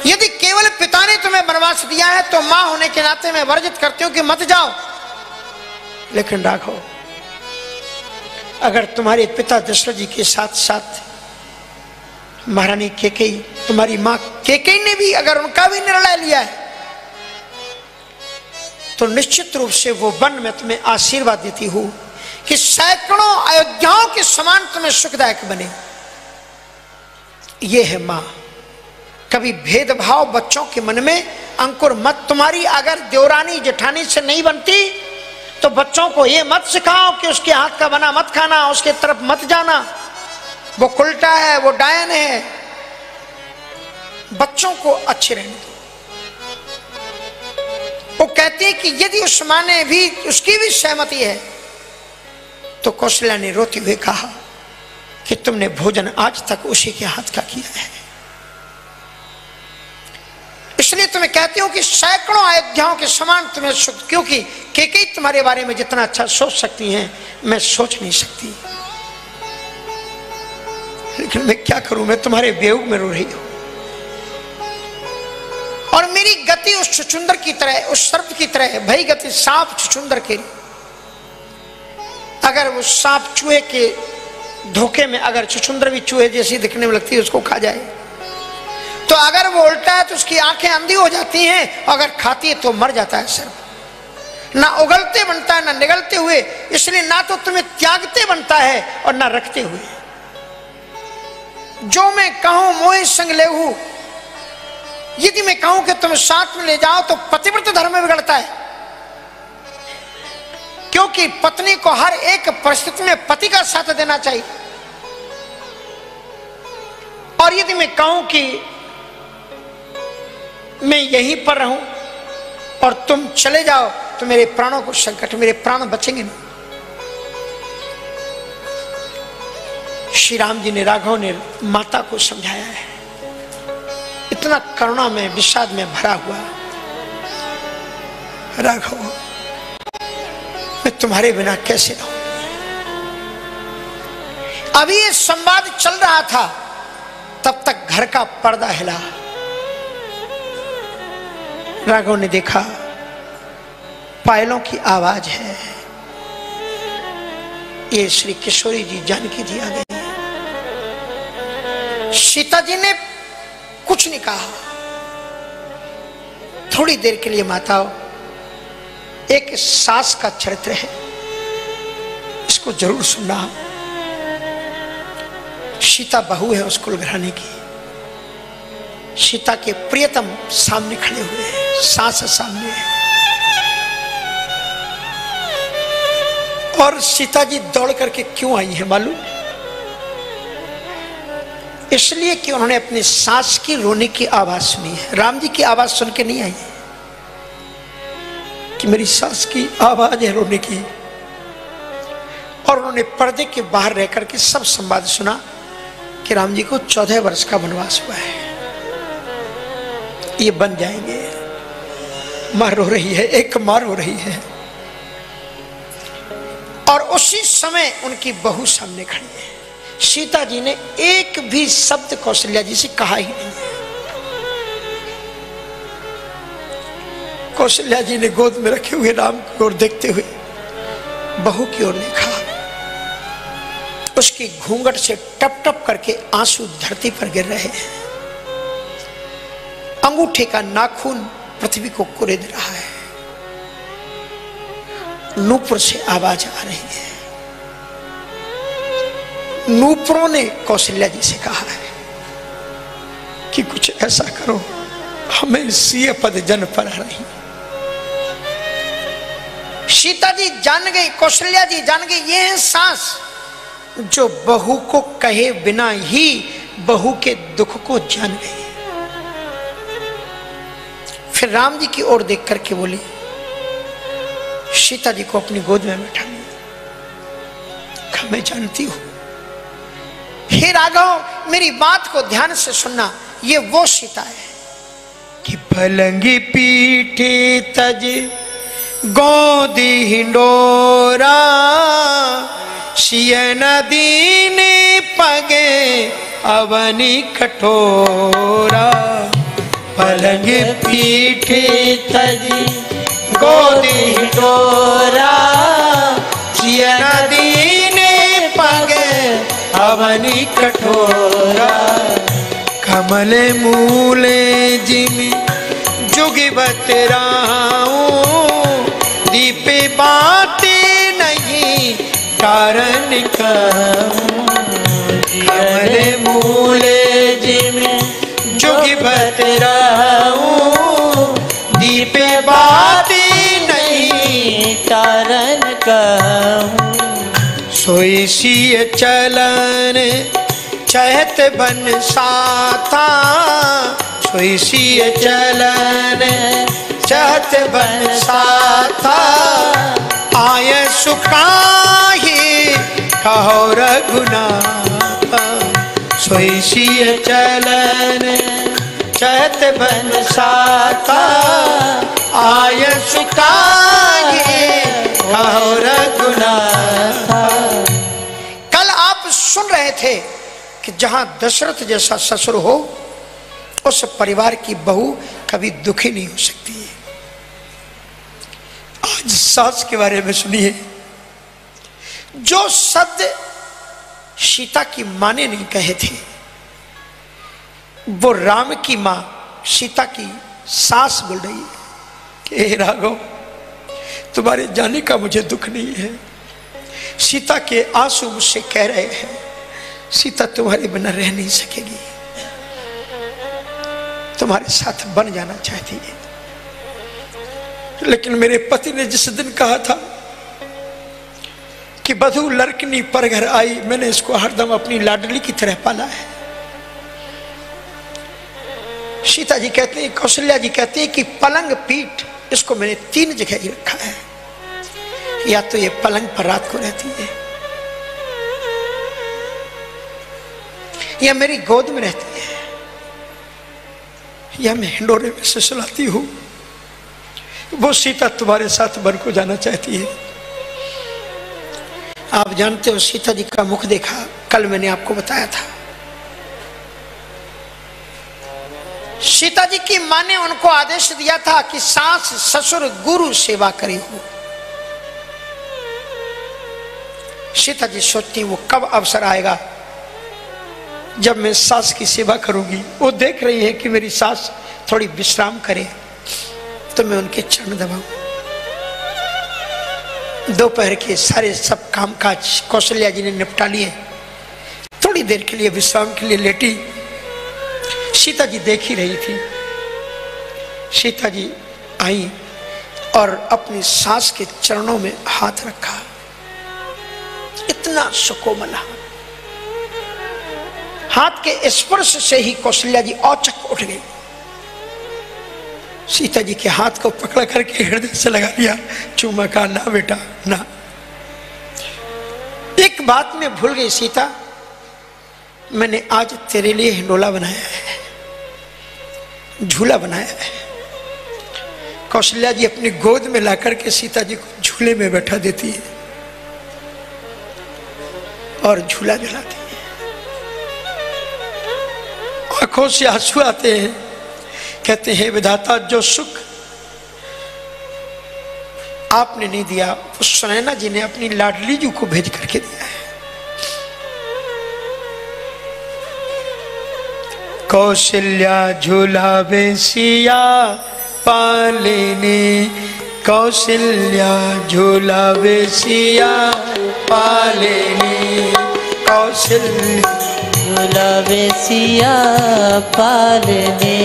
यदि केवल पिता ने तुम्हें वनवास दिया है तो मां होने के नाते मैं वर्जित करती हूं कि मत जाओ। लेकिन राघव, अगर तुम्हारे पिता दशरथ जी के साथ साथ महारानी कैकेयी, तुम्हारी मां कैकेयी ने भी अगर उनका भी निर्णय लिया है तो निश्चित रूप से वो वन में तुम्हें आशीर्वाद देती हूं कि सैकड़ों अयोध्याओं के समान तुम्हें सुखदायक बने। ये है मां। कभी भेदभाव बच्चों के मन में अंकुर मत। तुम्हारी अगर देवरानी जेठानी से नहीं बनती तो बच्चों को ये मत सिखाओ कि उसके हाथ का बना मत खाना, उसके तरफ मत जाना, वो उल्टा है, वो डायन है। बच्चों को अच्छे रहने दो। वो कहती है कि यदि उस मां ने भी, उसकी भी सहमति है तो कौशल्या ने रोते हुए कहा कि तुमने भोजन आज तक उसी के हाथ का किया है, इसलिए तुम्हें कहती हूं कि सैकड़ों अयोध्याओं के समान तुम्हें सुख। क्योंकि कैकेयी तुम्हारे बारे में जितना अच्छा सोच सकती हैं मैं सोच नहीं सकती। लेकिन मैं क्या करूं, मैं तुम्हारे वियोग में रो रही हूं और मेरी गति उस छुछुंदर की तरह, उस सर्प की तरह है। भई गति सांप छुछुंदर के, अगर वो सांप चूहे के धोखे में, अगर छुछुंदर भी चूहे जैसी दिखने में लगती है उसको खा जाए तो अगर वो उल्टा है तो उसकी आंखें अंधी हो जाती हैं, अगर खाती है तो मर जाता है सर्प। ना उगलते बनता है ना निगलते हुए, इसलिए ना तो तुम्हें त्यागते बनता है और ना रखते हुए। जो मैं कहूं मोहि संग लेहू, यदि मैं कहूं कि तुम साथ में ले जाओ तो पतिव्रत धर्म में बिगड़ता है। क्योंकि पत्नी को हर एक परिस्थिति में पति का साथ देना चाहिए। और यदि मैं कहूं कि मैं यहीं पर रहूं और तुम चले जाओ तो मेरे प्राणों को संकट, मेरे प्राण बचेंगे नहीं। श्री राम जी ने, राघव ने माता को समझाया है, इतना करुणा में, विषाद में भरा हुआ। राघव, मैं तुम्हारे बिना कैसे रहूं। अभी ये संवाद चल रहा था तब तक घर का पर्दा हिला। राघव ने देखा पायलों की आवाज है। ये श्री किशोरी जी, जानकी जी आ गई। सीता जी ने कुछ नहीं कहा। थोड़ी देर के लिए माताओं, एक सास का चरित्र है, इसको जरूर सुनना। सीता बहू है उस कुल घराने की। सीता के प्रियतम सामने खड़े हुए हैं, सास सामने है। और सीता जी दौड़ करके क्यों आई है मालूम? इसलिए कि उन्होंने अपनी सास की रोने की आवाज सुनी है। राम जी की आवाज सुन के नहीं आई है कि मेरी सास की आवाज है रोने की। और उन्होंने पर्दे के बाहर रह करके सब संवाद सुना कि राम जी को 14 वर्ष का वनवास हुआ है, ये बन जाएंगे। मां रो रही है, एक मां रो रही है। और उसी समय उनकी बहू सामने खड़ी है। सीता जी ने एक भी शब्द कौशल्या जी से कहा ही नहीं। कौशल्या जी ने गोद में रखे हुए राम की ओर देखते हुए बहू की ओर देखा। उसकी घूंघट से टप टप करके आंसू धरती पर गिर रहे हैं। अंगूठे का नाखून पृथ्वी को कुरेद रहा है। नूपुर से आवाज आ रही है। नूपुरों ने कौशल्या जी से कहा है कि कुछ ऐसा करो, हमें सिय पद जन पर रही। सीता जी जान गई, कौशल्या जी जान गई, ये है सास जो बहू को कहे बिना ही बहू के दुख को जान गई। फिर राम जी की ओर देख करके बोली, सीता जी को अपनी गोद में बैठा लिया। मैं जानती हूं, हे राघव मेरी बात को ध्यान से सुनना, ये वो सीता है कि पलंगी पीठे तज गोदी हिंडोरा, सियन दीने पगे अवनी कठोरा। पलंग पीठ तजी गोदी डोरा दीने पगे अवनी कठोरा कमल मूले जिमी जुगी बतराऊं दीपे बातें नहीं कारण कहूं कमल मूले जिमी जुगी बतराऊं दीपे बातें नहीं कारण कहूं सोई सिय चलन चहत बन साथा सोई सिय चलन चहत बन साथा आय सुखाही कहो रघुनाथ सोई सिय चलन चहत बन साथा आय सुखाही कहो रघुनाथ। कल आप सुन रहे थे कि जहां दशरथ जैसा ससुर हो उस परिवार की बहू कभी दुखी नहीं हो सकती है। आज सास के बारे में सुनिए, जो शब्द सीता की मां ने नहीं कहे थे वो राम की मां सीता की सास बोल रही है कि हे राघव तुम्हारे जाने का मुझे दुख नहीं है। सीता के आंसू मुझसे कह रहे हैं सीता तुम्हारे बिना रह नहीं सकेगी, तुम्हारे साथ बन जाना चाहती है। लेकिन मेरे पति ने जिस दिन कहा था कि बधू लड़कनी पर घर आई, मैंने इसको हरदम अपनी लाडली की तरह पाला है। सीता जी कहते हैं, कौशल्या जी कहते हैं कि पलंग पीठ इसको मैंने 3 जगह ही रखा है। या तो ये पलंग पर रात को रहती है, या मेरी गोद में रहती है, या मैं हिंडोरे में से सुलाती हूं। वो सीता तुम्हारे साथ बन को जाना चाहती है। आप जानते हो सीता जी का मुख देखा, कल मैंने आपको बताया था। सीता जी की मां ने उनको आदेश दिया था कि सास ससुर गुरु सेवा करी हो। सीता जी सोचती वो कब अवसर आएगा जब मैं सास की सेवा करूंगी। वो देख रही है कि मेरी सास थोड़ी विश्राम करे तो मैं उनके चरण दबाऊं। दोपहर के सारे सब कामकाज कौशल्या जी ने निपटा लिए, थोड़ी देर के लिए विश्राम के लिए लेटी। सीता जी देख ही रही थी। सीता जी आई और अपनी सास के चरणों में हाथ रखा। इतना सुकोमल हाथ के स्पर्श से ही कौशल्या जी औचक उठ गई। सीता जी के हाथ को पकड़ करके हृदय से लगा लिया, चूमा का ना बेटा ना। एक बात में भूल गई सीता, मैंने आज तेरे लिए हिंडोला बनाया है, झूला बनाया है। कौशल्या जी अपनी गोद में लाकर के सीता जी को झूले में बैठा देती है और झूला झुलाती है। आंखों से आंसू आते हैं, कहते हैं विधाता जो सुख आपने नहीं दिया वो सुनैना जी ने अपनी लाडली जी को भेज करके दिया है। कौशल्या झूलावे सिया पालिनी, कौशल्या झूलावे सिया पालिनी, कौशल्या झूलावे सिया पालिनी।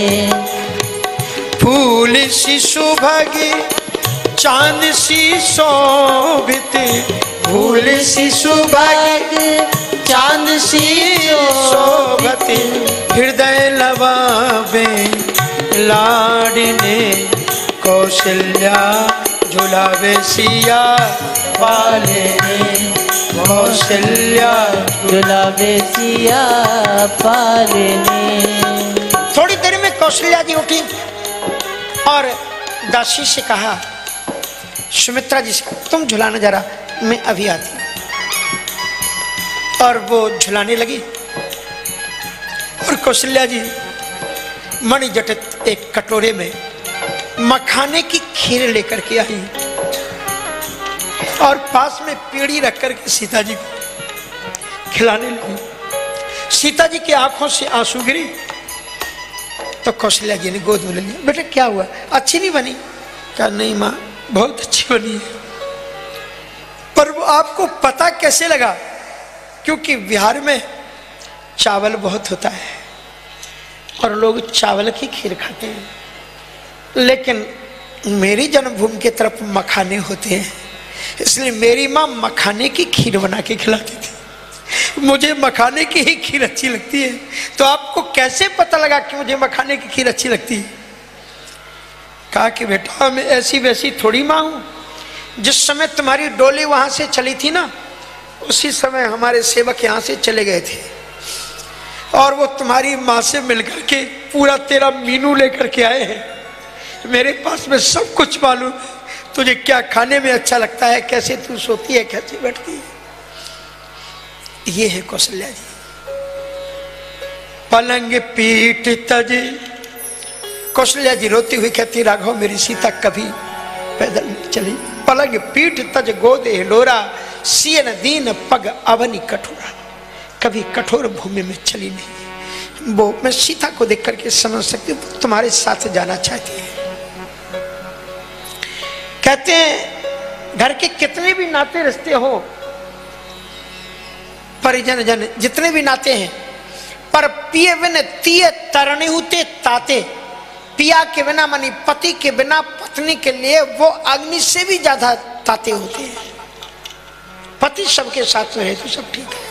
फूल सी सुभगी चांद सी शोभित, फूल सी सुभगी चांद सी शोभत, हृदय लवावे लाडने, कौशल्या झुलावे सिया पालिनी, कौशल्या झूलावे सिया पालिनी। थोड़ी देर में कौशल्या जी उठी और दासी से कहा, सुमित्रा जी से, तुम झुलाना जरा, मैं अभी आती हूं। और वो झुलाने लगी और कौशल्या जी मणिजटित एक कटोरे में मखाने की खीर लेकर के आई और पास में पीढ़ी रख करके सीता जी को खिलाने लगी। सीता जी की आंखों से आंसू गिरी तो कौशल्या जी ने गोद में ले लिया। बेटा क्या हुआ, अच्छी नहीं बनी? कहा नहीं माँ, बहुत अच्छी बनी है। पर वो आपको पता कैसे लगा? क्योंकि बिहार में चावल बहुत होता है और लोग चावल की खीर खाते हैं, लेकिन मेरी जन्मभूमि की तरफ मखाने होते हैं, इसलिए मेरी माँ मखाने की खीर बना के खिलाती थी। मुझे मखाने की ही खीर अच्छी लगती है। तो आपको कैसे पता लगा कि मुझे मखाने की खीर अच्छी लगती है? कहा कि बेटा मैं ऐसी वैसी थोड़ी माँ हूं। जिस समय तुम्हारी डोली वहां से चली थी ना, उसी समय हमारे सेवक यहां से चले गए थे और वो तुम्हारी माँ से मिलकर के पूरा तेरा मीनू लेकर के आए हैं। मेरे पास में सब कुछ मालूम है, तुझे क्या खाने में अच्छा लगता है, कैसे तू सोती है, कैसे बैठती है। ये है कौशल्या जी। पलंग पीठ तज, कौशल्या जी रोती हुई कहती राघव मेरी सीता कभी पैदल नहीं चली। पलंग पीठ तज गोदे हिलोरा, सियन दीन पग अवनी कठोरा, कभी कठोर भूमि में चली नहीं। वो मैं सीता को देख करके समझ सकती हूँ तुम्हारे साथ जाना चाहती है। कहते हैं घर के कितने भी नाते रिश्ते हो, परिजन जन जितने भी नाते हैं, पर पिए बिन तिये तरने होते ताते। पिया के बिना मानी पति के बिना पत्नी के लिए वो अग्नि से भी ज्यादा ताते होते हैं। पति सबके साथ रहे तो सब ठीक है।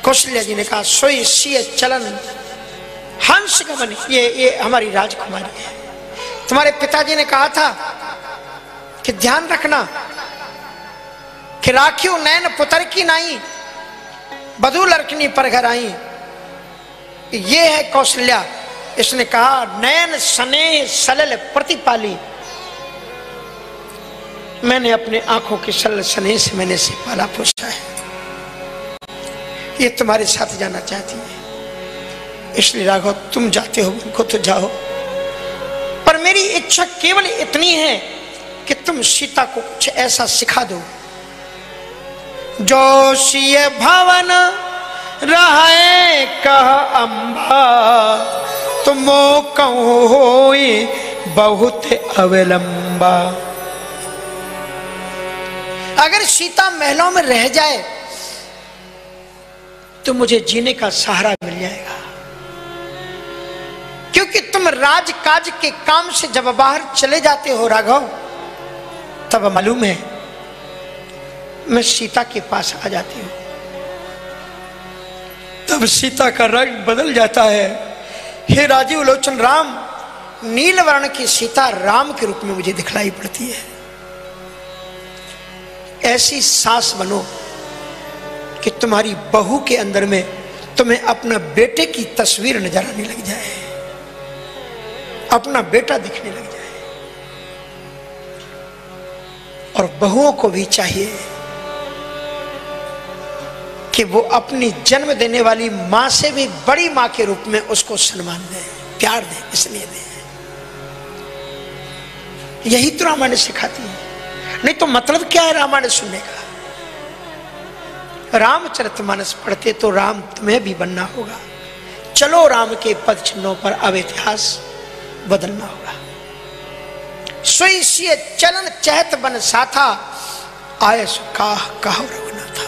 कौशल्या जी ने कहा सोई सिय चलन हंस गमन, ये हमारी राजकुमारी है। तुम्हारे पिताजी ने कहा था कि ध्यान रखना कि राखियो नैन पुत्र की नाई, बधू लड़कनी पर घर आई। ये है कौशल्या। इसने कहा नैन स्नेह सलल प्रतिपाली, मैंने अपने आंखों के सलल स्नेह से मैंने इसे पाला पोसा है। ये तुम्हारे साथ जाना चाहती है, इसलिए राघव तुम जाते हो उनको तो जाओ, पर मेरी इच्छा केवल इतनी है कि तुम सीता को कुछ ऐसा सिखा दो जो सिय भवन रहे कह अंबा, तुमो कहूं होई बहुत अविलंबा। अगर सीता महलों में रह जाए तो मुझे जीने का सहारा मिल जाएगा, क्योंकि तुम राजकाज के काम से जब बाहर चले जाते हो राघव, तब मालूम है मैं सीता के पास आ जाती हूं, तब सीता का रंग बदल जाता है। हे राजीव लोचन राम, नील वर्ण की सीता राम के रूप में मुझे दिखलाई पड़ती है। ऐसी सास बनो कि तुम्हारी बहू के अंदर में तुम्हें अपना बेटे की तस्वीर नजर आने लग जाए, अपना बेटा दिखने लग जाए। और बहुओं को भी चाहिए कि वो अपनी जन्म देने वाली मां से भी बड़ी मां के रूप में उसको सम्मान दें, प्यार दें, इसलिए दें। यही तो रामायण सिखाती है। नहीं तो मतलब क्या है रामायण सुनने का? रामचरितमानस पढ़ते तो राम तुम्हें भी बनना होगा। चलो राम के पद चिन्हों पर अब इतिहास बदलना होगा। सोई सिय चलन चहत बन साथा, आय सुकाह कहो रघुनाथा।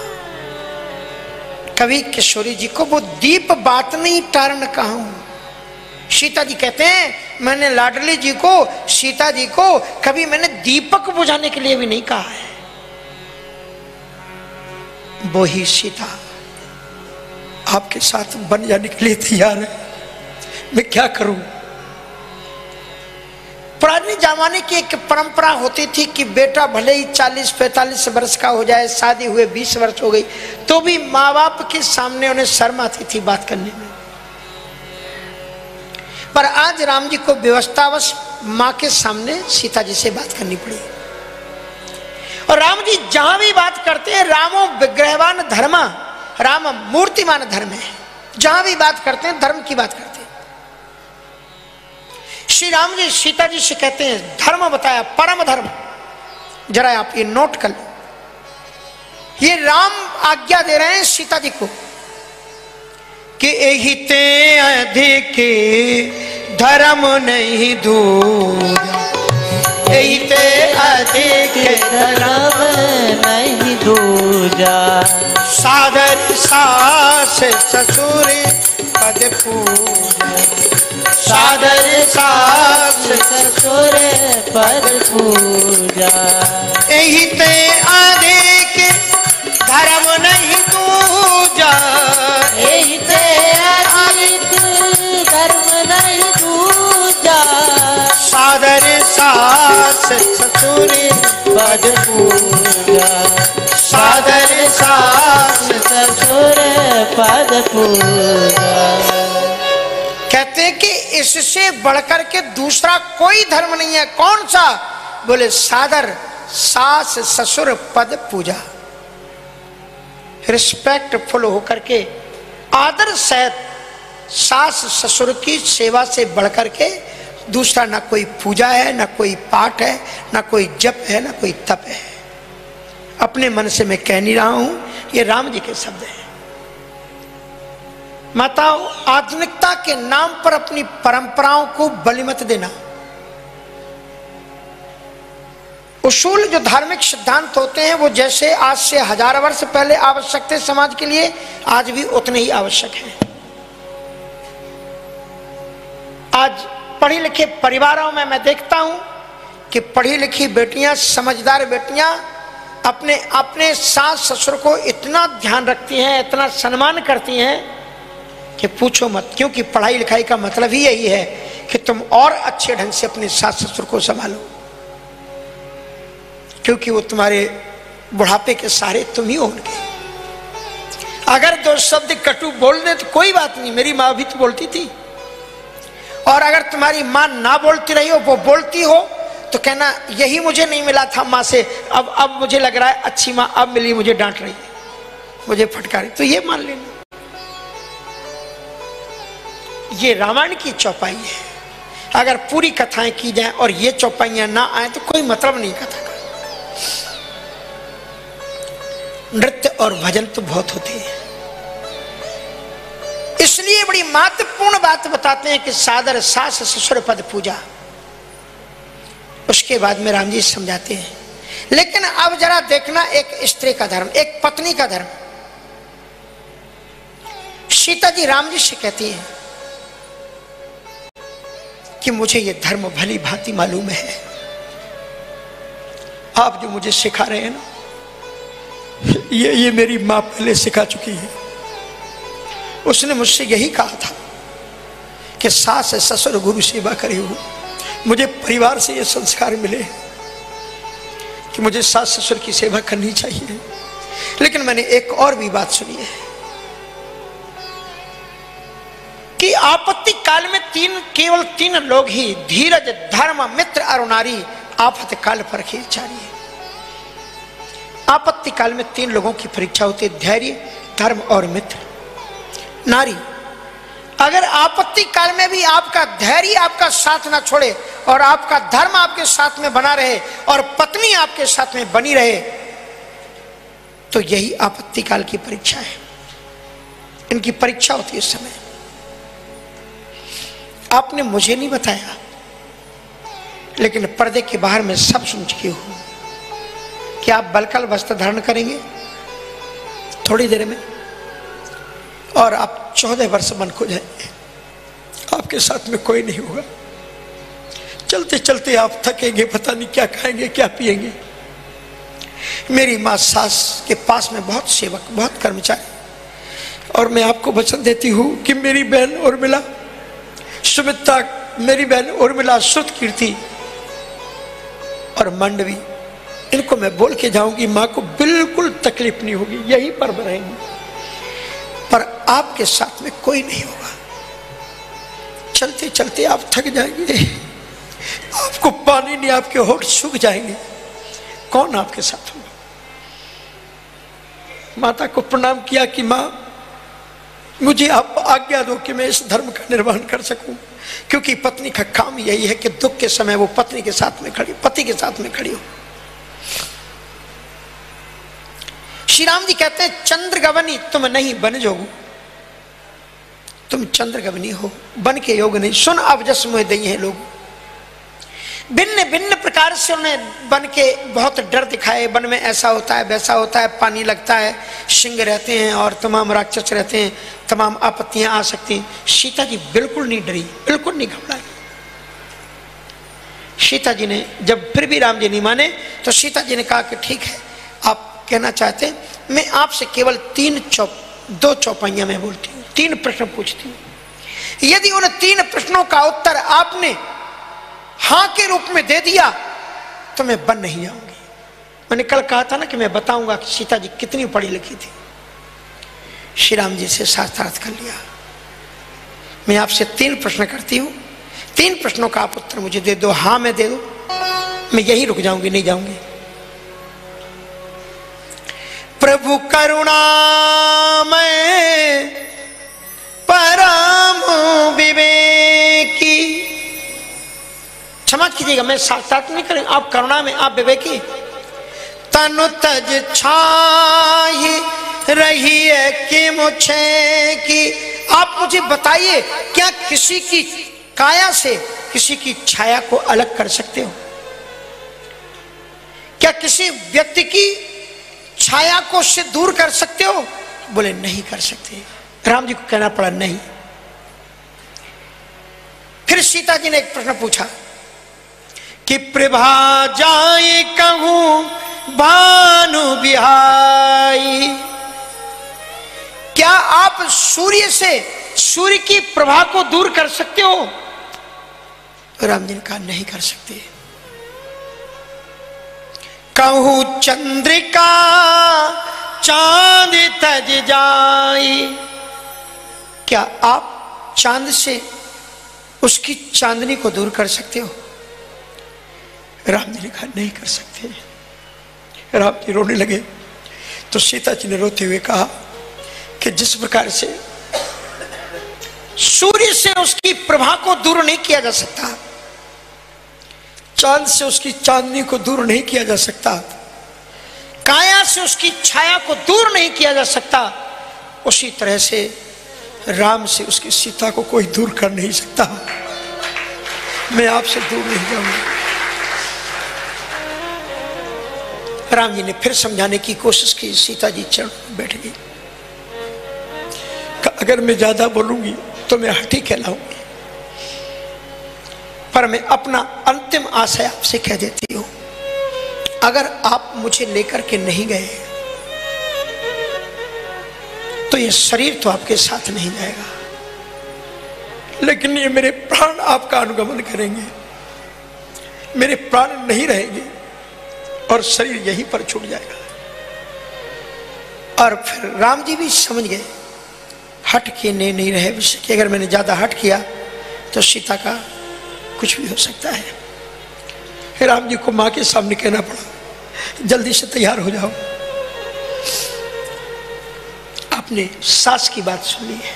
कवि किशोरी जी को वो दीप बात नहीं टारण कहूं। सीता जी कहते हैं मैंने लाडली जी को, सीता जी को कभी मैंने दीपक बुझाने के लिए भी नहीं कहा है। वो ही सीता आपके साथ बन जाने के लिए तैयार है। मैं क्या करूं? पुराने जमाने की एक परंपरा होती थी कि बेटा भले ही 40-45 वर्ष का हो जाए, शादी हुए 20 वर्ष हो गई, तो भी माँ बाप के सामने उन्हें शर्म आती थी बात करने में। पर आज राम जी को व्यवस्थावश माँ के सामने सीता जी से बात करनी पड़ी। और राम जी जहां भी बात करते हैं, रामो विग्रहवान धर्म, राम मूर्तिमान धर्म है। जहां भी बात करते हैं धर्म की बात करते हैं। श्री राम जी सीता जी से कहते हैं धर्म बताया, परम धर्म। जरा आप ये नोट कर लो, ये राम आज्ञा दे रहे हैं सीता जी को कि एहि ते अधिक धर्म नहीं दूजा, एहि ते अधिक धर्म नहीं दूजा, सादर सास ससुर पद पूजा, सादर सास ससुर पद पूजा, एहि ते अधिक धर्म नहीं दूजा, एहि ते अधिक धर्म नहीं दूजा, सादर सास ससुर पद पूजा, सादर सास ससुर पद पूजा। कहते हैं कि इससे बढ़कर के दूसरा कोई धर्म नहीं है। कौन सा? बोले सादर सास ससुर पद पूजा। रिस्पेक्टफुल होकर के आदर सहित सास ससुर की सेवा से बढ़कर के दूसरा ना कोई पूजा है, ना कोई पाठ है, ना कोई जप है, ना कोई तप है। अपने मन से मैं कह नहीं रहा हूं, ये राम जी के शब्द हैं। माताओं, आधुनिकता के नाम पर अपनी परंपराओं को बलि मत देना। उसूल जो धार्मिक सिद्धांत होते हैं वो जैसे आज से 1000 वर्ष पहले आवश्यक थे समाज के लिए, आज भी उतने ही आवश्यक हैं। आज पढ़ी लिखे परिवारों में मैं देखता हूं कि पढ़ी लिखी बेटियां, समझदार बेटियां अपने अपने सास ससुर को इतना ध्यान रखती हैं, इतना सम्मान करती हैं कि पूछो मत। क्योंकि पढ़ाई लिखाई का मतलब ही यही है कि तुम और अच्छे ढंग से अपने सास ससुर को संभालो, क्योंकि वो तुम्हारे बुढ़ापे के सहारे तुम ही हो उनके। अगर 2 शब्द कटु बोल दे तो कोई बात नहीं, मेरी माँ भी तो बोलती थी। और अगर तुम्हारी माँ ना बोलती रही हो, वो बोलती हो, तो कहना यही मुझे नहीं मिला था माँ से, अब मुझे लग रहा है अच्छी माँ अब मिली, मुझे डांट रही है, मुझे फटकारी, तो ये मान लेना। ये रामायण की चौपाई है। अगर पूरी कथाएं की जाएं और ये चौपाइयां ना आए तो कोई मतलब नहीं कथा का। नृत्य और भजन तो बहुत होते हैं, इसलिए बड़ी महत्वपूर्ण बात बताते हैं कि सादर सास ससुर पद पूजा। उसके बाद में राम जी समझाते हैं, लेकिन अब जरा देखना एक स्त्री का धर्म, एक पत्नी का धर्म। सीता जी राम जी से कहती हैं कि मुझे ये धर्म भली भांति मालूम है, आप जो मुझे सिखा रहे हैं ना, ये मेरी मां पहले सिखा चुकी है। उसने मुझसे यही कहा था कि सास ससुर गुरु सेवा करे हो। मुझे परिवार से ये संस्कार मिले कि मुझे सास ससुर की सेवा करनी चाहिए। लेकिन मैंने एक और भी बात सुनी है कि आपत्ति काल में केवल तीन लोग ही, धीरज, धर्म, मित्र और नारी, आफत काल पर खेचारी है। आपत्ति काल में 3 लोगों की परीक्षा होती है, धैर्य, धर्म और मित्र, नारी। अगर आपत्ति काल में भी आपका धैर्य आपका साथ ना छोड़े और आपका धर्म आपके साथ में बना रहे और पत्नी आपके साथ में बनी रहे, तो यही आपत्ति काल की परीक्षा है। इनकी परीक्षा होती है इस समय। आपने मुझे नहीं बताया, लेकिन पर्दे के बाहर मैं सब सुन चुकी हूं कि आप बलकल वस्त्र धारण करेंगे थोड़ी देर में, और आप 14 वर्ष मन को जाएंगे, आपके साथ में कोई नहीं होगा। चलते चलते आप थकेंगे, पता नहीं क्या खाएंगे क्या पिएंगे। मेरी माँ सास के पास में बहुत सेवक, बहुत कर्मचारी, और मैं आपको वचन देती हूं कि मेरी बहन उर्मिला, सुमित्रा, मेरी बहन उर्मिला, सुत कीर्ति और मंडवी, इनको मैं बोल के जाऊंगी माँ को बिल्कुल तकलीफ नहीं होगी, यहीं पर रहेंगी, पर आपके साथ में कोई नहीं होगा। चलते चलते आप थक जाएंगे, आपको पानी नहीं, आपके होठ सूख जाएंगे, कौन आपके साथ होगा। माता को प्रणाम किया कि माँ मुझे आप आज्ञा दो कि मैं इस धर्म का निर्वहन कर सकूं, क्योंकि पत्नी का काम यही है कि दुख के समय वो पत्नी के साथ में खड़ी, पति के साथ में खड़ी हो। श्री राम जी कहते हैं चंद्रगवनी तुम नहीं बन जोगु, तुम चंद्रगवनी हो, बन के योग नहीं। सुन अब जस मुझे दई है लोग। भिन्न भिन्न प्रकार से उन्हें बन के बहुत डर दिखाए, वन में ऐसा होता है वैसा होता है, पानी लगता है, सिंह रहते हैं और तमाम राक्षस रहते हैं, तमाम आपत्तियां आ सकती हैं। सीता जी बिल्कुल नहीं डरी, बिल्कुल नहीं घबराई। सीता जी ने जब फिर भी राम जी नहीं माने तो सीता जी ने कहा कि ठीक है, आप कहना चाहते हैं, मैं आपसे केवल दो चौपाइयां मैं बोलती हूँ, 3 प्रश्न पूछती हूँ। यदि उन 3 प्रश्नों का उत्तर आपने हां के रूप में दे दिया तो मैं बन नहीं जाऊंगी। मैंने कल कहा था ना कि मैं बताऊंगा कि सीता जी कितनी पढ़ी लिखी थी। श्री राम जी से साक्षात कर लिया। मैं आपसे 3 प्रश्न करती हूं, 3 प्रश्नों का आप उत्तर मुझे दे दो, हां में दे दो, मैं यहीं रुक जाऊंगी, नहीं जाऊंगी। प्रभु करुणामय परम विवेकी, क्षमा कीजिएगा मैं साक्षात नहीं करें, आप करुणा में, आप विवेकी। तनु तज छाई रही है कि मुझे की, आप मुझे बताइए क्या किसी की काया से किसी की छाया को अलग कर सकते हो? क्या किसी व्यक्ति की छाया को उससे दूर कर सकते हो? बोले नहीं कर सकते। राम जी को कहना पड़ा नहीं। फिर सीता जी ने एक प्रश्न पूछा कि प्रभा जाए कहूं भानु बिहाई, क्या आप सूर्य से सूर्य की प्रभा को दूर कर सकते हो? राम जी ने कहा नहीं कर सकते। कहूं चंद्रिका चांद तज जाई, क्या आप चांद से उसकी चांदनी को दूर कर सकते हो? राम जी ने कहा नहीं कर सकते। राम जी रोने लगे तो सीता जी ने रोते हुए कहा कि जिस प्रकार से सूर्य से उसकी प्रभा को दूर नहीं किया जा सकता, चांद से उसकी चांदनी को दूर नहीं किया जा सकता, काया से उसकी छाया को दूर नहीं किया जा सकता, उसी तरह से राम से उसकी सीता को कोई दूर कर नहीं सकता। मैं आपसे दूर नहीं जाऊंगा। राम जी ने फिर समझाने की कोशिश की। सीता जी चरण बैठ गई। अगर मैं ज्यादा बोलूंगी तो मैं हठी कहलाऊंगी, पर मैं अपना अंतिम आशय आपसे कह देती हूं, अगर आप मुझे लेकर के नहीं गए तो ये शरीर तो आपके साथ नहीं जाएगा, लेकिन ये मेरे प्राण आपका अनुगमन करेंगे। मेरे प्राण नहीं रहेंगे और शरीर यहीं पर छूट जाएगा। और फिर राम जी भी समझ गए, हट के नहीं रहे विषय कि अगर मैंने ज्यादा हट किया तो सीता का कुछ भी हो सकता है। फिर राम जी को मां के सामने कहना पड़ा जल्दी से तैयार हो जाओ। आपने सास की बात सुनी है,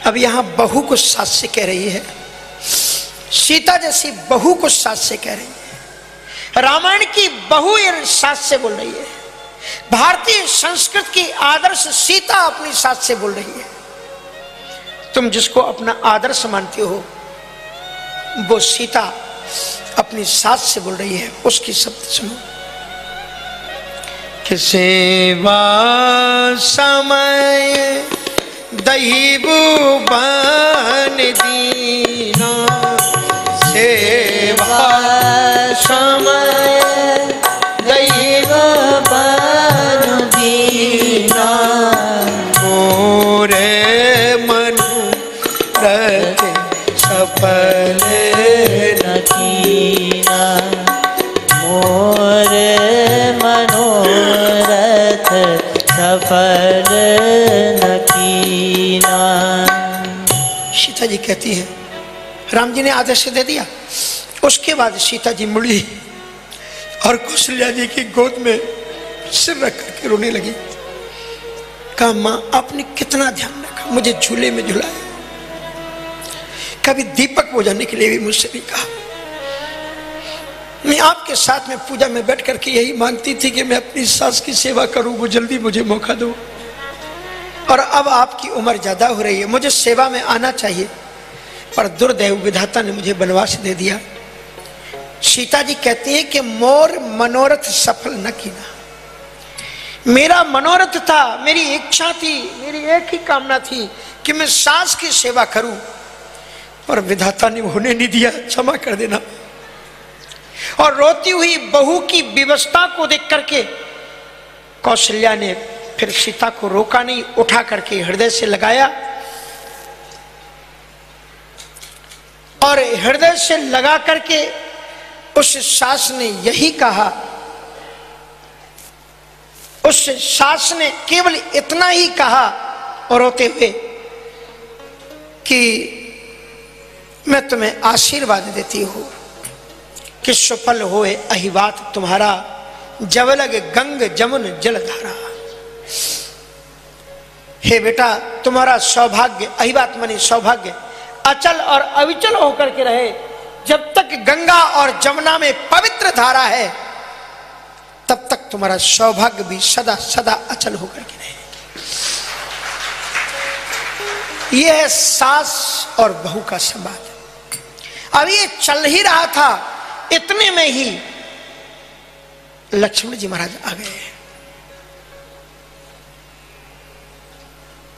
अब यहां बहू को सास से कह रही है। सीता जैसी बहू को सास से कह रही है। रामायण की बहू ये सास से बोल रही है। भारतीय संस्कृत की आदर्श सीता अपनी सास से बोल रही है। तुम जिसको अपना आदर्श मानते हो वो सीता अपनी सास से बोल रही है। उसकी शब्द सुनो कि सेवा समय दहीबू बन दीना, सेवा समय दैव बन दीना, मोरे मनु रथ सफल न कीना, मोर मनोरथ सफल न कीना। सीता जी कहती है, राम जी ने आदेश दे दिया। उसके बाद सीता जी मुड़ी और कौशल्या जी की गोद में सिर रख करके रोने लगी। कहा मां आपने कितना ध्यान रखा, मुझे झूले में झुलाया, कभी दीपक बुझाने के लिए भी मुझसे नहीं कहा। मैं आपके साथ में पूजा में बैठ करके यही मांगती थी कि मैं अपनी सास की सेवा करूं, वो जल्दी मुझे मौका दो। और अब आपकी उम्र ज्यादा हो रही है, मुझे सेवा में आना चाहिए, पर दुर्दैव विधाता ने मुझे वनवास दे दिया। सीता जी कहती हैं कि मोर मनोरथ सफल न कीना। मेरा मनोरथ था, मेरी इच्छा थी, मेरी एक ही कामना थी कि मैं सास की सेवा करूं, पर विधाता ने होने नहीं दिया, क्षमा कर देना। और रोती हुई बहू की विवशता को देख करके कौशल्या ने फिर सीता को रोका नहीं, उठा करके हृदय से लगाया और हृदय से लगा करके उस सास ने यही कहा, उस सास ने केवल इतना ही कहा और रोते हुए कि मैं तुम्हें आशीर्वाद देती हूं कि सफल होए अहिवात तुम्हारा, जवलग गंग जमुन जलधारा। हे बेटा तुम्हारा सौभाग्य, अहिवात मानी सौभाग्य, अचल और अविचल होकर के रहे। जब तक गंगा और जमुना में पवित्र धारा है तब तक तुम्हारा सौभाग्य भी सदा सदा अचल होकर के रहे। यह है सास और बहू का संवाद। अब ये चल ही रहा था, इतने में ही लक्ष्मण जी महाराज आ गए।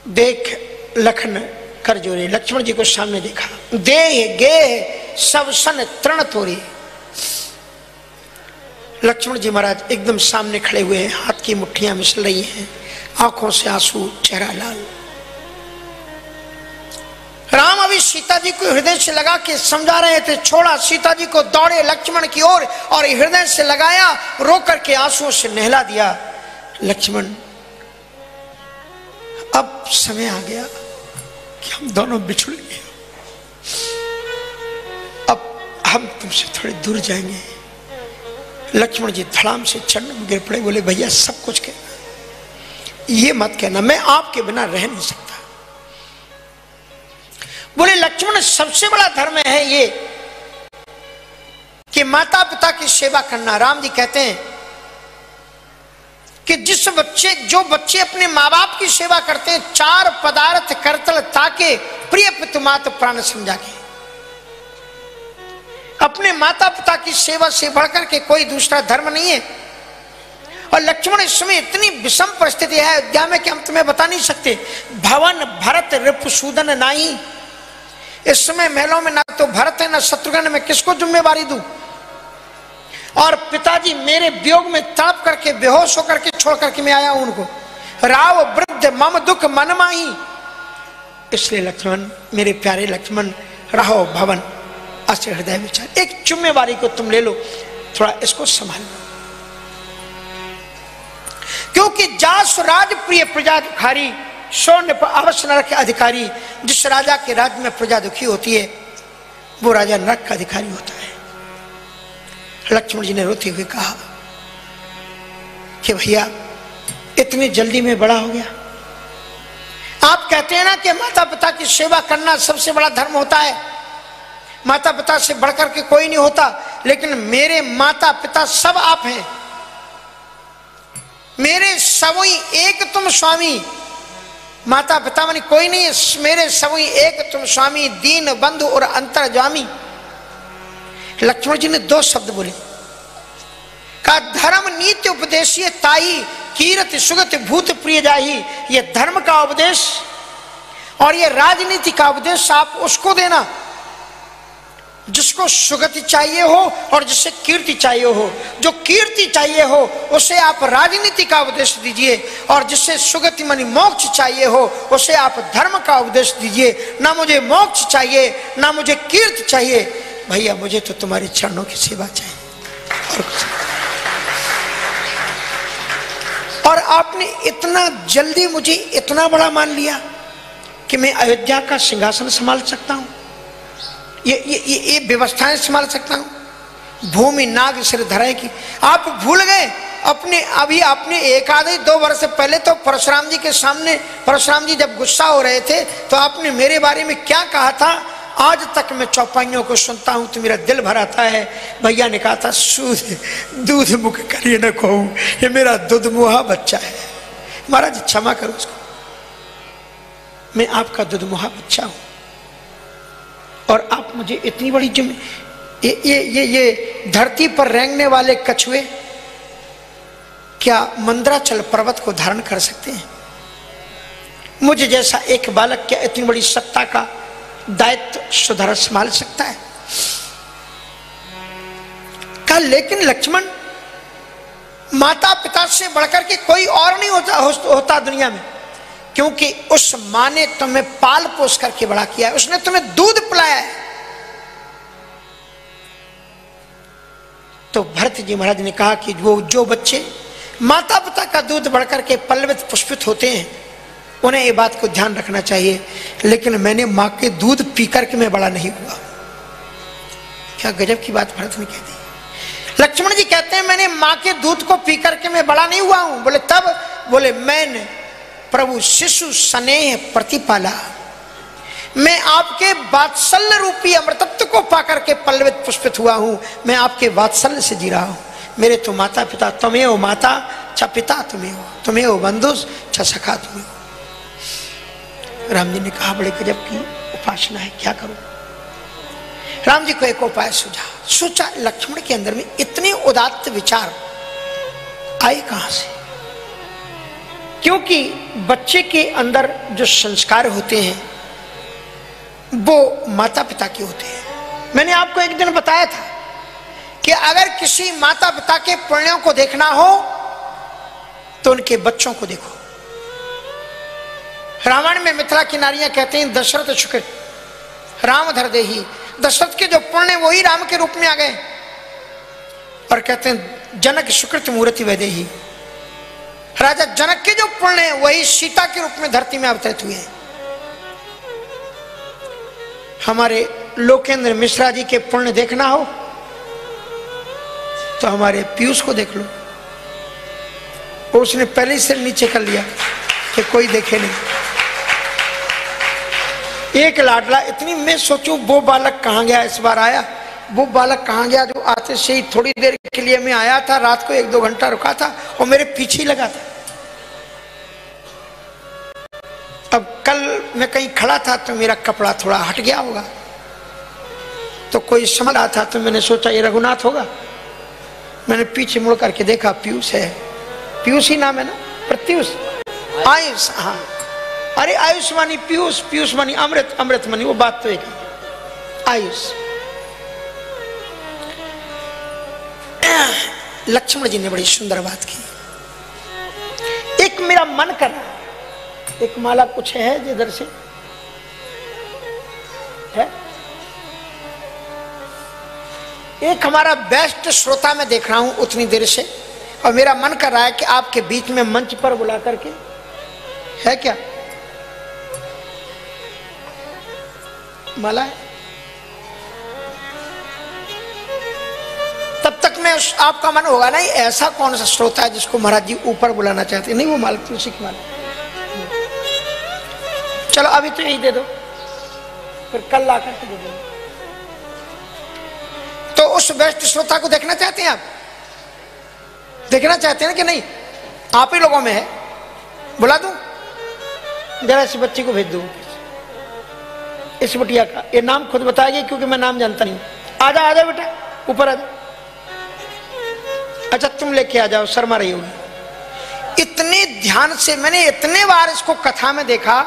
देख लखन कर जोरे, लक्ष्मण जी को सामने देखा, देह गेह सब सन तृण तोरे। लक्ष्मण जी महाराज एकदम सामने खड़े हुए हैं, हाथ की मुट्ठियां मिसल रही हैं, आंखों से आंसू, चेहरा लाल। राम अभी सीता जी को हृदय से लगा के समझा रहे थे, छोड़ा सीता जी को, दौड़े लक्ष्मण की ओर और हृदय से लगाया, रो करके आंसुओं से नहला दिया। लक्ष्मण अब समय आ गया कि हम दोनों बिछुड़ गए, अब हम तुमसे थोड़े दूर जाएंगे। लक्ष्मण जी धड़ाम से चरण में गिर पड़े, बोले भैया सब कुछ कहना, ये मत कहना मैं आपके बिना रह नहीं सकता। बोले लक्ष्मण सबसे बड़ा धर्म है ये कि माता पिता की सेवा करना। राम जी कहते हैं कि जो बच्चे अपने माँ बाप की सेवा करते हैं, चार पदार्थ करतल ताके प्रिय पितु मात प्राण समझा के। अपने माता पिता की सेवा से बढ़कर के कोई दूसरा धर्म नहीं है। और लक्ष्मण इस समय इतनी विषम परिस्थिति है अयोध्या में कि हम तुम्हें बता नहीं सकते। भवन भरत रिपुसूदन नाही, इस समय महलों में ना तो भरत है ना शत्रुघ्न, मैं किसको जिम्मेवारी दूं। और पिताजी मेरे वियोग में तड़प करके बेहोश होकर के छोड़ करके मैं आया हूं उनको। राव वृद्ध मम दुख मन माही, इसलिए लक्ष्मण मेरे प्यारे लक्ष्मण रहो भवन अस्य हृदय विचार। एक जिम्मेवारी को तुम ले लो, थोड़ा इसको संभाल लो, क्योंकि जास राज प्रिय प्रजा दुखारी, स्वर्ण पर अवश्य नरक के अधिकारी। जिस राजा के राज्य में प्रजा दुखी होती है वो राजा नरक का अधिकारी होता है। लक्ष्मण जी ने रोते हुए कहा कि भैया इतनी जल्दी में बड़ा हो गया। आप कहते हैं ना कि माता पिता की सेवा करना सबसे बड़ा धर्म होता है, माता पिता से बढ़कर के कोई नहीं होता, लेकिन मेरे माता पिता सब आप हैं, मेरे सबोई एक तुम स्वामी। माता पिता मानी कोई नहीं है, मेरे सबोई एक तुम स्वामी, दीन बंधु और अंतर्जामी। लक्ष्मण जी ने दो शब्द बोले, का धर्म नीति उपदेशीय ताई, कीरत सुगत भूत प्रिय जाही। ये धर्म का उपदेश और ये राजनीति का उपदेश आप उसको देना जिसको सुगति चाहिए हो और जिससे कीर्ति चाहिए हो। जो कीर्ति चाहिए हो उसे आप राजनीति का उपदेश दीजिए, और जिससे सुगति मानी मोक्ष चाहिए हो उसे आप धर्म का उपदेश दीजिए। ना मुझे मोक्ष चाहिए ना मुझे कीर्ति चाहिए, भैया मुझे तो तुम्हारे चरणों की सेवा चाहिए और कुछ। और आपने इतना जल्दी मुझे इतना बड़ा मान लिया कि मैं अयोध्या का सिंहासन संभाल सकता हूं, ये व्यवस्थाएं संभाल सकता हूं, भूमि नाग सिर धराए की। आप भूल गए अपने अभी आपने एक आधे 2 वर्ष पहले तो परशुराम जी के सामने, परशुराम जी जब गुस्सा हो रहे थे तो आपने मेरे बारे में क्या कहा था? आज तक मैं चौपाइयों को सुनता हूं तो मेरा दिल भर आता है। भैया ने कहा था सूद दूध मुख करिए न कहूं, ये मेरा दुधमुहा बच्चा है। महाराज क्षमा करो उसको, मैं आपका दुधमुहा बच्चा हूं और आप मुझे इतनी बड़ी ये धरती पर रेंगने वाले कछुए क्या मंदराचल पर्वत को धारण कर सकते हैं? मुझे जैसा एक बालक क्या इतनी बड़ी सत्ता का दायित्व सुधर संभाल सकता है? कहा लेकिन लक्ष्मण, माता पिता से बढ़कर के कोई और नहीं होता दुनिया में, क्योंकि उस मां ने तुम्हें पाल पोस करके बड़ा किया है, उसने तुम्हें दूध पिलाया है। तो भरत जी महाराज ने कहा कि वो जो बच्चे माता पिता का दूध बढ़कर के पल्लवित पुष्पित होते हैं उन्हें ये बात को ध्यान रखना चाहिए, लेकिन मैंने मां के दूध पी करके मैं बड़ा नहीं हुआ। क्या गजब की बात भरत ने कह दी। लक्ष्मण जी कहते हैं मैंने मां के दूध को पी करके मैं बड़ा नहीं हुआ हूं। बोले तब? बोले मैंने प्रभु शिशु स्नेह प्रतिपाला, मैं आपके वात्सल्य रूपी अमृतत्व को पाकर के पल्लवित पुष्पित हुआ हूं, मैं आपके वात्सल्य से जी रहा हूं। मेरे तो माता पिता तुम्हें माता छ पिता तुम्हें हो बंधु छ सखा तुम्हें हो। राम जी ने कहा बड़े गजब की उपासना है, क्या करूं? राम जी को एक उपाय सोचा लक्ष्मण के अंदर में इतने उदात्त विचार आए कहां से? क्योंकि बच्चे के अंदर जो संस्कार होते हैं वो माता पिता के होते हैं। मैंने आपको एक दिन बताया था कि अगर किसी माता पिता के पुण्यों को देखना हो तो उनके बच्चों को देखो। रामायण में मिथिला की नारियां कहते हैं दशरथ शुक्र राम धर देही, दशरथ के जो पुण्य वही राम के रूप में आ गए, और कहते हैं जनक सुकृत मूर्ति वैदेही, राजा जनक के जो पुण्य है वही सीता के रूप में धरती में अवतरित हुए हैं। हमारे लोकेंद्र मिश्रा जी के पुण्य देखना हो तो हमारे पीयूष को देख लो, उसने पहले से नीचे कर लिया कि कोई देखे नहीं। एक लाडला, इतनी मैं सोचूं वो बालक कहां गया, इस बार आया वो बालक कहां गया जो आते से ही थोड़ी देर के लिए मैं आया था, रात को 1-2 घंटा रुका था और मेरे पीछे ही लगा था। अब कल मैं कहीं खड़ा था तो मेरा कपड़ा थोड़ा हट गया होगा, तो कोई समझ रहा था तो मैंने सोचा ये रघुनाथ होगा। मैंने पीछे मुड़ करके देखा पीयूष है, पीयूष ही नाम है ना, प्रत्युष, आयुष, हाँ अरे आयुष मानी पीयूष, पीयूष मानी अमृत, अमृत मानी वो बात तो एक आयुष। लक्ष्मण जी ने बड़ी सुंदर बात की। एक मेरा मन कर रहा है, एक माला कुछ है जिधर से है, एक हमारा बेस्ट श्रोता मैं देख रहा हूं उतनी देर से, और मेरा मन कर रहा है कि आपके बीच में मंच पर बुला करके, है क्या माला है? तब तक मैं आपका मन होगा नहीं ऐसा कौन सा श्रोता है जिसको महाराज जी ऊपर बुलाना चाहते? नहीं वो माला तुलसी की माला। चलो अभी तो यही दे दो, फिर कल ला करके दे दो। तो उस बेस्ट श्रोता को देखना चाहते हैं आप? देखना चाहते हैं कि नहीं? आप ही लोगों में है, बुला दूं? जरा इस बच्ची को भेज दो, इस बिटिया का, ये नाम खुद बताएगी क्योंकि मैं नाम जानता नहीं। आजा आजा बेटा ऊपर आजा। अच्छा तुम लेके आ जाओ, शर्मा रही होगी। इतने ध्यान से मैंने इतने बार इसको कथा में देखा,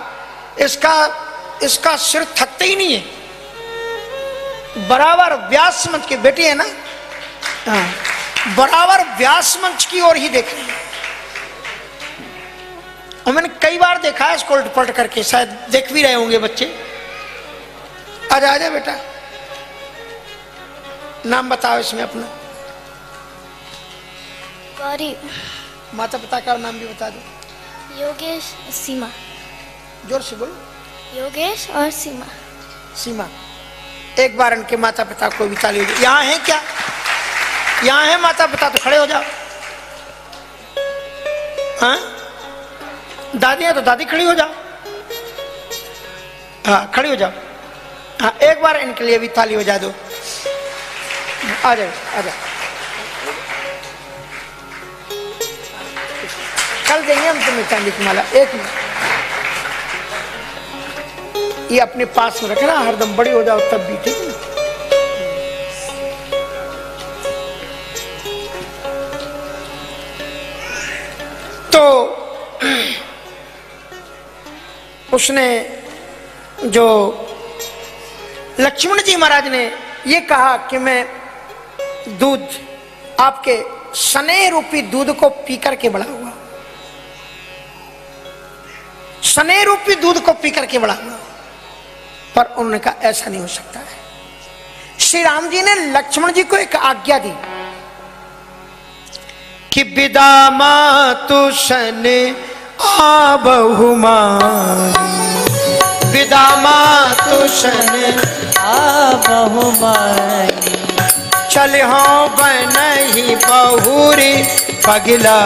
इसका सिर थकते ही नहीं है। बराबर व्यास मंच के बेटी है ना, हाँ, बराबर व्यास मंच की ओर ही देख रही है। और मैंने कई बार देखा है इसको उलट पलट करके, शायद देख भी रहे होंगे बच्चे। आजा आजा बेटा, नाम बताओ इसमें अपना। गौरी। माता पिता का नाम भी बता दो। योगेश, सीमा। जोर से बोलो। योगेश और सीमा। सीमा। एक बार इनके माता पिता को भी ताली दो। यहाँ है क्या? यहाँ है माता पिता? तो खड़े हो जाओ। हाँ, दादी है तो दादी खड़ी हो जाओ। हाँ, खड़ी हो जाओ। हाँ, एक बार इनके लिए भी ताली बजा दो। आ जाओ, आ जाओ। कल देंगे हम तुम्हें चांदी की माला। एक मिनट, ये अपने पास में रखना, हरदम बड़ी हो जाओ तब भी, ठीक है। तो उसने जो लक्ष्मण जी महाराज ने ये कहा कि मैं दूध, आपके स्नेह रूपी दूध को पी करके बड़ा हुआ, स्नेह रूपी दूध को पी करके बड़ा हुआ। पर उन्होंने कहा ऐसा नहीं हो सकता है। श्री राम जी ने लक्ष्मण जी को एक आज्ञा दी कि विदा मातु सन आबहु मानी, विदा मातु सन आबहु मानी, चल हो बनहि बहुरी पगला,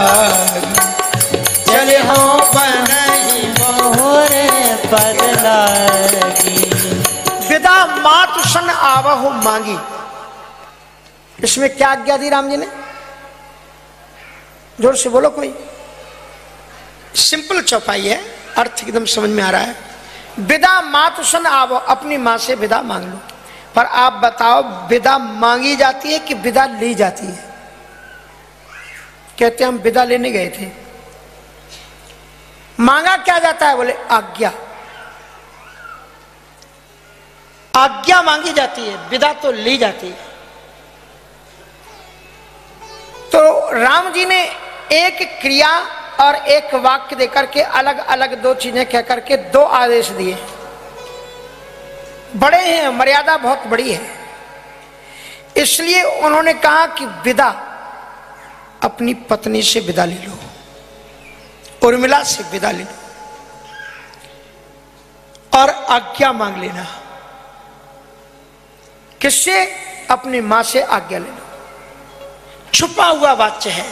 चल हो बनहि बहुरे पगलागी। विदा मातु सन आबहु मांगी। इसमें क्या आज्ञा दी राम जी ने? जोर से बोलो कोई। सिंपल चौपाई है, अर्थ एकदम समझ में आ रहा है। विदा मातु सन आवो, अपनी मां से विदा मांग लो। पर आप बताओ, विदा मांगी जाती है कि विदा ली जाती है? कहते हम विदा लेने गए थे। मांगा क्या जाता है? बोले आज्ञा। आज्ञा मांगी जाती है, विदा तो ली जाती है। तो राम जी ने एक क्रिया और एक वाक्य देकर के अलग अलग दो चीजें कहकर के दो आदेश दिए। बड़े हैं, मर्यादा बहुत बड़ी है, इसलिए उन्होंने कहा कि विदा अपनी पत्नी से विदा ले लो, उर्मिला से विदा ले लो और आज्ञा मांग लेना। किससे? अपनी मां से आज्ञा ले लो। छुपा हुआ वाक्य है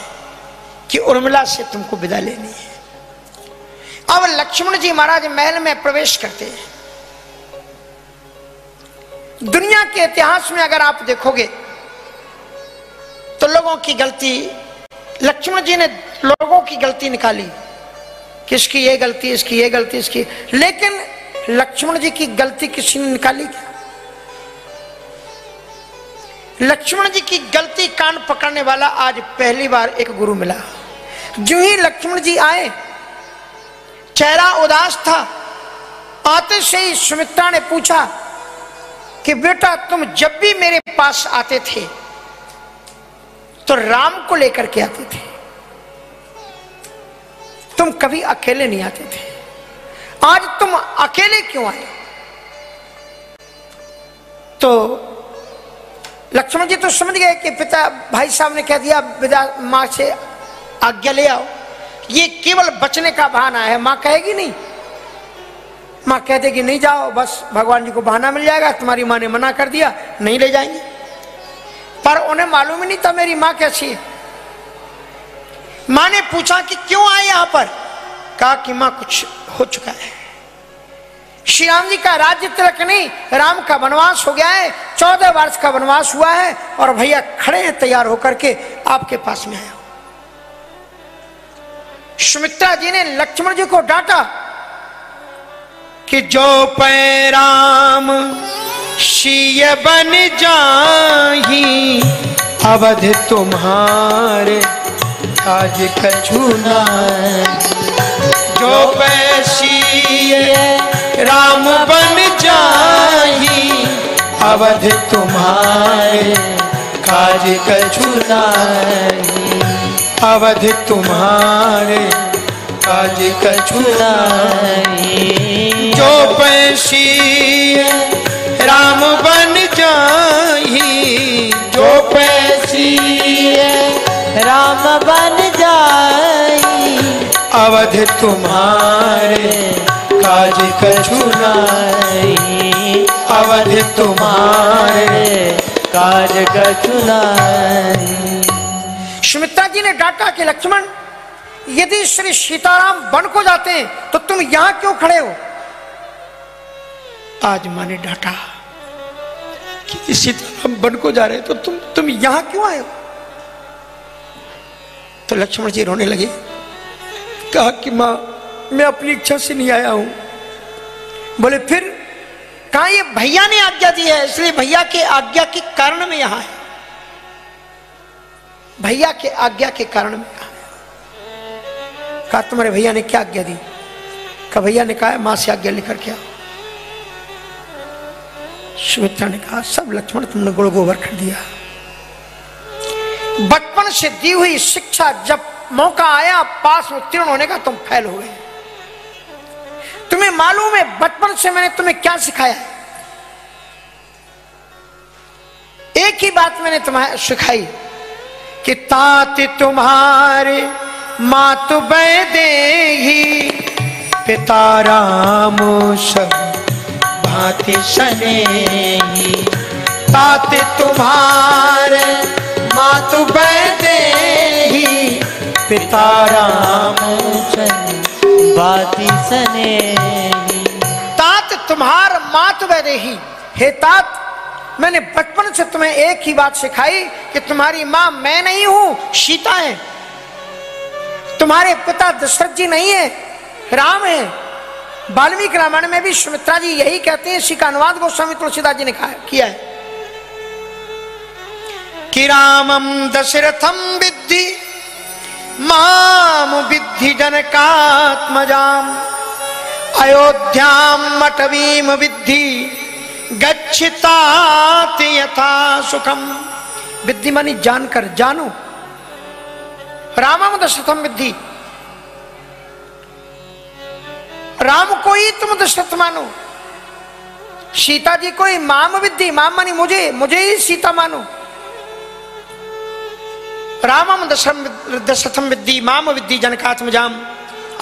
कि उर्मिला से तुमको विदा लेनी है। अब लक्ष्मण जी महाराज महल में प्रवेश करते हैं। दुनिया के इतिहास में अगर आप देखोगे तो लोगों की गलती, लक्ष्मण जी ने लोगों की गलती निकाली कि इसकी ये गलती, इसकी ये गलती, इसकी, लेकिन लक्ष्मण जी की गलती किसी ने निकाली क्या? लक्ष्मण जी की गलती कान पकड़ने वाला आज पहली बार एक गुरु मिला। जो ही लक्ष्मण जी आए, चेहरा उदास था। आते से ही सुमित्रा ने पूछा कि बेटा तुम जब भी मेरे पास आते थे तो राम को लेकर के आते थे, तुम कभी अकेले नहीं आते थे, आज तुम अकेले क्यों आए? तो लक्ष्मण जी तो समझ गए कि पिता भाई साहब ने कह दिया विदा, मां से आज्ञा ले आओ, ये केवल बचने का बहाना है। मां कहेगी नहीं, मां कह देगी नहीं जाओ, बस भगवान जी को बहाना मिल जाएगा, तुम्हारी मां ने मना कर दिया, नहीं ले जाएंगे। पर उन्हें मालूम ही नहीं था मेरी मां कैसी है। मां ने पूछा कि क्यों आए यहां पर? कहा कि मां कुछ हो चुका है। श्री राम जी का राज्य तिलक नहीं, राम का वनवास हो गया है, 14 वर्ष का वनवास हुआ है और भैया खड़े हैं तैयार होकर के आपके पास में आया। सुमित्रा जी ने लक्ष्मण जी को डांटा कि जो पै राम शीय बन जाही, अवध तुम्हारे आज कछु नाहि। जो पै शीय राम बन जाही, अवध तुम्हारे काज कछु नाहि। अवध तुम्हारे काज कछु नाहि। जो पैसी राम बन जाही, जो पैसी राम बन जाई, अवध तुम्हारे काज कछु नाई, अवध तुम्हारे काज कछु नाई। सुमित्रा जी ने डांटा कि लक्ष्मण यदि श्री सीताराम वन को जाते हैं तो तुम यहां क्यों खड़े हो? आज मां ने डांटा कि सीताराम वन को जा रहे तो तुम यहां क्यों आए हो? तो लक्ष्मण जी रोने लगे, कहा कि मां मैं अपनी इच्छा से नहीं आया हूं। बोले फिर? कहा ये भैया ने आज्ञा दी है, इसलिए भैया के आज्ञा के कारण में यहां है। भैया के आज्ञा के कारण में यहां है। कहा तुम्हारे भैया ने क्या आज्ञा दी? कहा भैया ने कहा मां से आज्ञा लेकर के आओ। सुमित्रा ने कहा सब लक्ष्मण तुमने गुड़ गोबर कर दिया। बचपन से दी हुई शिक्षा जब मौका आया पास उत्तीर्ण होने का तुम फेल हो गए। तुम्हें मालूम है बचपन से मैंने तुम्हें क्या सिखाया है? एक ही बात मैंने तुम्हें सिखाई कि तात तुम्हारे मातु वैदेही पिता राम सब भांति सनेही। तात तुम्हारे मातु वैदेही पिता राम बाती सनेही। तात तुम्हार मातु वैदेही। हे तात मैंने बचपन से तुम्हें एक ही बात सिखाई कि तुम्हारी मां मैं नहीं हूं, सीता है। तुम्हारे पिता दशरथ जी नहीं है, राम है। वाल्मीकि रामायण में भी सुमित्रा जी यही कहते हैं, इसी का अनुवाद गोस्वामी तुलसीदास जी ने किया है कि रामम दशरथम विद्धि माम विद्धि जनकात्मजाम अयोध्याम मटवीम विद्धि गच्छितात यथा सुखम। विद्धि मानी जानकर, जानो। रामम दशरथम विद्धि, राम को ही तुम दशरथ मानो। सीता जी को ही माम विद्धि, माम मानी मुझे ही सीता मानो। रामम दशरथम विद्धि माम विद्धि जनकात्मजाम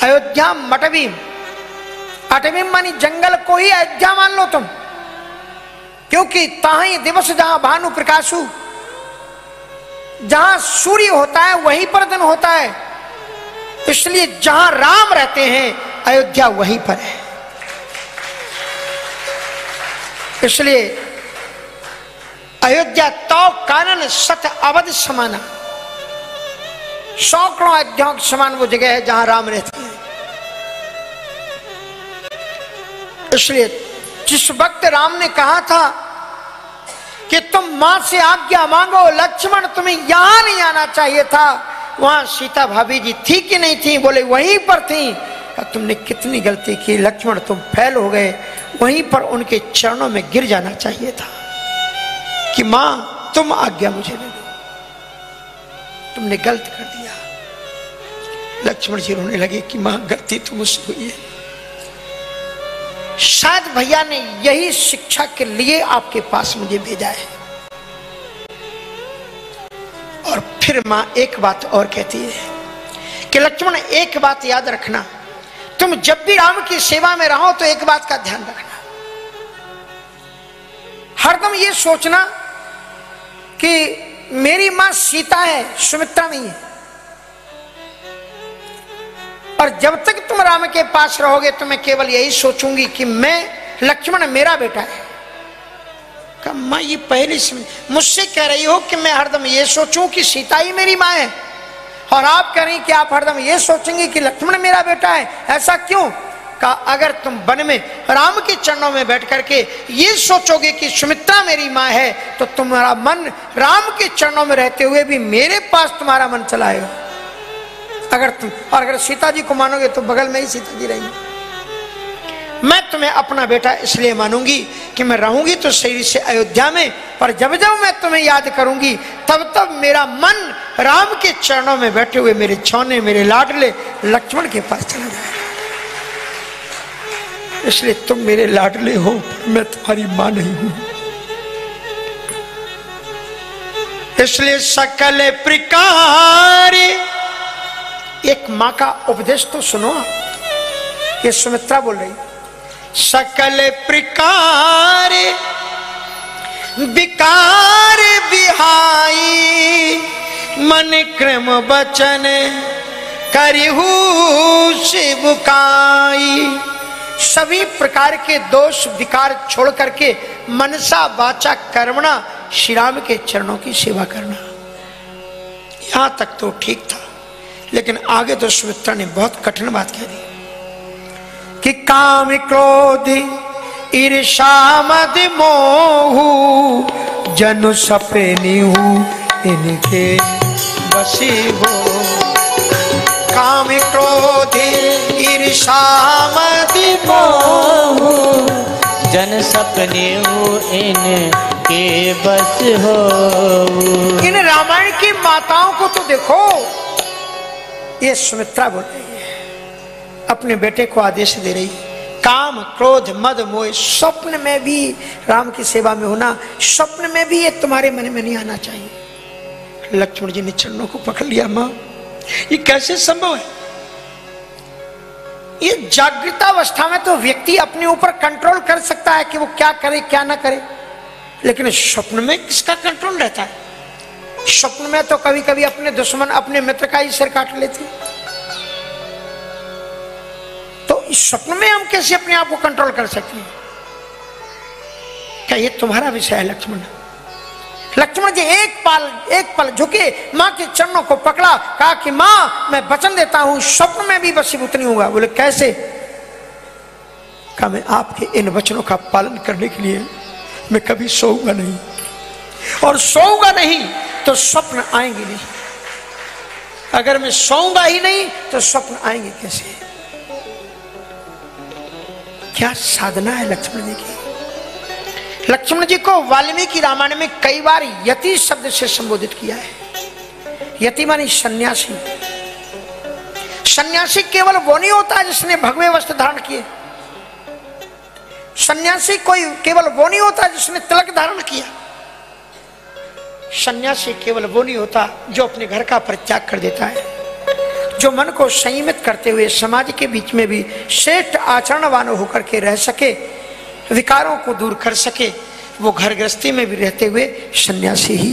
अयोध्याम मटवीम। अटवीम मानी जंगल को ही अयोध्या मान लो तुम, क्योंकि ताही दिवस जहां भानु प्रकाशु, जहां सूर्य होता है वहीं पर दिन होता है। इसलिए जहां राम रहते हैं अयोध्या वहीं पर है। इसलिए अयोध्या तो कानन सत अवध समाना, सैकड़ों अयोध्याओं के समान वो जगह है जहां राम रहते हैं। इसलिए जिस वक्त राम ने कहा था कि तुम मां से आज्ञा मांगो, लक्ष्मण तुम्हें यहां नहीं आना चाहिए था, वहां सीता भाभी जी थी कि नहीं थी? बोले वहीं पर थी। तुमने कितनी गलती की लक्ष्मण, तुम फेल हो गए। वहीं पर उनके चरणों में गिर जाना चाहिए था कि मां तुम आज्ञा मुझे दे दो, तुमने गलत कर दिया। लक्ष्मण जी रोने लगे कि मां गलती तो मुझसे हुई है। शायद भैया ने यही शिक्षा के लिए आपके पास मुझे भेजा है। और फिर मां एक बात और कहती है कि लक्ष्मण एक बात याद रखना, तुम जब भी राम की सेवा में रहो तो एक बात का ध्यान रखना, हरदम ये सोचना कि मेरी मां सीता है, सुमित्रा नहीं है। और जब तक तुम राम के पास रहोगे तो मैं केवल यही सोचूंगी कि मैं लक्ष्मण मेरा बेटा है। कहा मां ये पहले से मुझसे कह रही हो कि मैं हरदम ये सोचूं कि सीता ही मेरी मां है, और आप कह रही कि आप हरदम ये सोचेंगे कि लक्ष्मण मेरा बेटा है, ऐसा क्यों? कहा अगर तुम वन में राम के चरणों में बैठ करके ये सोचोगे कि सुमित्रा मेरी मां है तो तुम्हारा मन राम के चरणों में रहते हुए भी मेरे पास तुम्हारा मन चलाएगा। अगर सीता जी को मानोगे तो बगल में ही सीता जी रहेंगी। मैं तुम्हें अपना बेटा इसलिए मानूंगी कि मैं रहूंगी तो शरीर से अयोध्या में, पर जब जब मैं तुम्हें याद करूंगी तब तब मेरा मन राम के चरणों में बैठे हुए मेरे छौने, मेरे लाडले लक्ष्मण के पास चला जाएगा। इसलिए तुम मेरे लाडले हो, मैं तुम्हारी मां नहीं हूं। इसलिए सकल प्रकार, एक मां का उपदेश तो सुनो। ये सुमित्रा बोल रही, सकल प्रकार विकार विहाई मन क्रम बचन करिहु शिवकाई। सभी प्रकार के दोष विकार छोड़ करके मनसा वाचा कर्मणा श्री राम के चरणों की सेवा करना। यहां तक तो ठीक था, लेकिन आगे तो सुमित्रा ने बहुत कठिन बात कह दी कि काम क्रोध ईर्षा मद मोह जनु सपनी हूं इनके बसी हो। काम क्रोध ईर्षा मद मोह जन सपने हो इनके बस हो। इन रामायण की माताओं को तो देखो, ये सुमित्रा बोल रही है, अपने बेटे को आदेश दे रही है, काम क्रोध मद मोह स्वप्न में भी राम की सेवा में होना, स्वप्न में भी ये तुम्हारे मन में नहीं आना चाहिए। लक्ष्मण जी ने चरणों को पकड़ लिया, मां ये कैसे संभव है? ये जागृतावस्था में तो व्यक्ति अपने ऊपर कंट्रोल कर सकता है कि वो क्या करे क्या ना करे, लेकिन स्वप्न में किसका कंट्रोल रहता है? स्वप्न में तो कभी कभी अपने दुश्मन अपने मित्र का ही सिर काट लेते। तो इस स्वप्न में हम कैसे अपने आप को कंट्रोल कर सकते हैं? क्या ये तुम्हारा विषय है लक्ष्मण? लक्ष्मण जी एक पल झुके, मां के चरणों को पकड़ा, कहा कि मां मैं वचन देता हूं स्वप्न में भी वशीभूत नहीं होगा। बोले कैसे? कहा मैं आपके इन वचनों का पालन करने के लिए मैं कभी सोऊंगा नहीं, और सोऊंगा नहीं तो स्वप्न आएंगे नहीं। अगर मैं सोऊंगा ही नहीं तो स्वप्न आएंगे कैसे? क्या साधना है लक्ष्मण जी की। लक्ष्मण जी को वाल्मीकि रामायण में कई बार यति शब्द से संबोधित किया है। यति मानी सन्यासी। सन्यासी केवल वो नहीं होता जिसने भगवे वस्त्र धारण किए। सन्यासी कोई केवल वो नहीं होता जिसने तिलक धारण किया। सन्यासी केवल वो नहीं होता जो अपने घर का परित्याग कर देता है, जो मन को संयमित करते हुए समाज के बीच में भी श्रेष्ठ आचरणवान होकर के रह सके, विकारों को दूर कर सके। वो घर गृहस्थी में भी रहते हुए सन्यासी ही